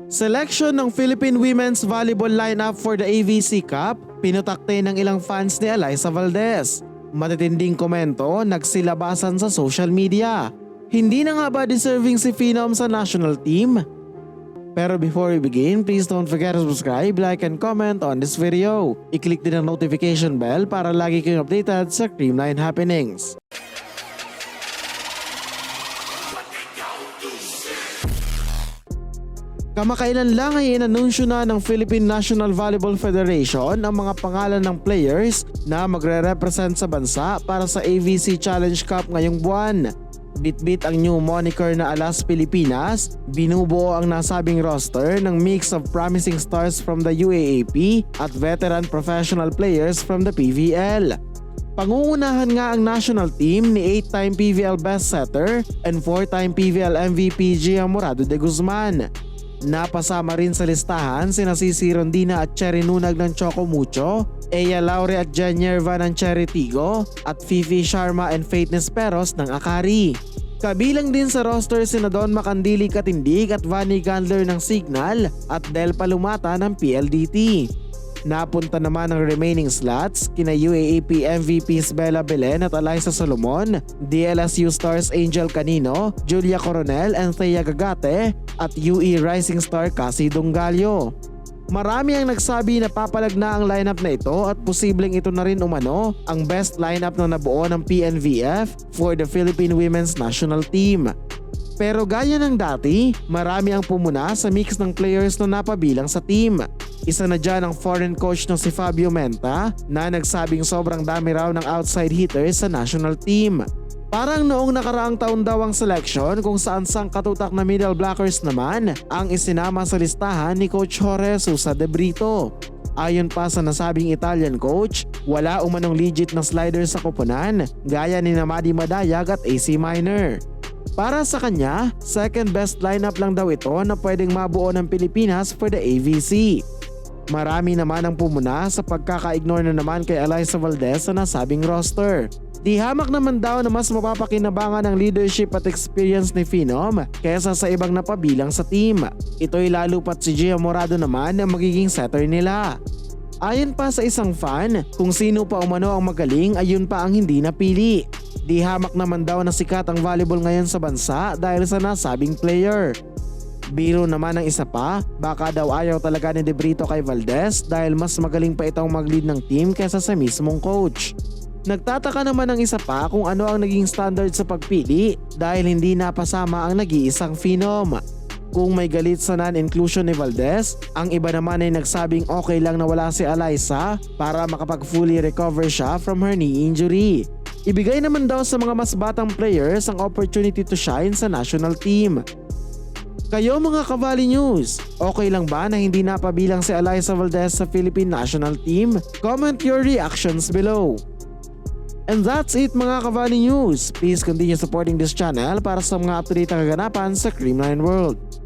Selection ng Philippine Women's Volleyball lineup for the AVC Cup, pinutakte ng ilang fans ni Alyssa Valdez. Matitinding komento nagsilabasan sa social media. Hindi na nga ba deserving si Phenom sa national team? Pero before we begin, please don't forget to subscribe, like and comment on this video. I-click din ang notification bell para lagi kayong updated sa Creamline happenings. Kamakailan lang ay inanunsyo na ng Philippine National Volleyball Federation ang mga pangalan ng players na magre-represent sa bansa para sa AVC Challenge Cup ngayong buwan. Bitbit ang new moniker na Alas Pilipinas, binubuo ang nasabing roster ng mix of promising stars from the UAAP at veteran professional players from the PVL. Pangungunahan nga ang national team ni 8-time PVL best setter and 4-time PVL MVP Gia Morado de Guzman. Napasama rin sa listahan sina Cici Rondina at Cherry Nunag ng Choco Mucho, Ea Laure at Jen Yerva ng Cherry Tigo, at Fifi Sharma and Faith Nesperos ng Akari. Kabilang din sa roster sina Don Macandili Katindig at Vanny Gandler ng Signal at Del Palumata ng PLDT. Napunta naman ang remaining slots kina UAAP MVPs Bella Belen at Alyssa Solomon, DLSU Stars Angel Canino, Julia Coronel and Thea Gagate at UE Rising Star Cassie Dongallo. Marami ang nagsabi na papalag na ang lineup na ito at posibleng ito na rin umano ang best lineup na nabuo ng PNVF for the Philippine Women's National Team. Pero gaya ng dati, marami ang pumuna sa mix ng players na napabilang sa team. Isa na dyan ang foreign coach na si Fabio Menta na nagsabing sobrang dami raw ng outside hitters sa national team. Parang noong nakaraang taon daw ang selection kung saan sang katutak na middle blockers naman ang isinama sa listahan ni Coach Jorge Sousa de Brito. Ayon pa sa nasabing Italian coach, wala umanong legit na slider sa koponan gaya ni Madi Madayag at AC Minor. Para sa kanya, second best lineup lang daw ito na pwedeng mabuo ng Pilipinas for the AVC. Marami naman ang pumuna sa pagkaka-ignore na naman kay Alyssa Valdez sa nasabing roster. Di hamak naman daw na mas mapapakinabangan ang leadership at experience ni Phenom kaysa sa ibang napabilang sa team. Ito'y lalo pat si Gia Morado naman na magiging setter nila. Ayon pa sa isang fan, kung sino pa umano ang magaling ayun pa ang hindi napili. Di hamak naman daw na sikat ang volleyball ngayon sa bansa dahil sa nasabing player. Biro naman ang isa pa, baka daw ayaw talaga ni De Brito kay Valdez dahil mas magaling pa itong mag-lead ng team kaysa sa mismong coach. Nagtataka naman ang isa pa kung ano ang naging standard sa pagpili dahil hindi napasama ang nag-iisang Phenom. Kung may galit sa non-inclusion ni Valdez, ang iba naman ay nagsabing okay lang na wala si Alyssa para makapag-fully recover siya from her knee injury. Ibigay naman daw sa mga mas batang players ang opportunity to shine sa national team. Kayo mga Cavalli News, okay lang ba na hindi napabilang si Alyssa Valdez sa Philippine National Team? Comment your reactions below. And that's it mga Cavalli News. Please continue supporting this channel para sa mga up-to-date na kaganapan sa Creamline World.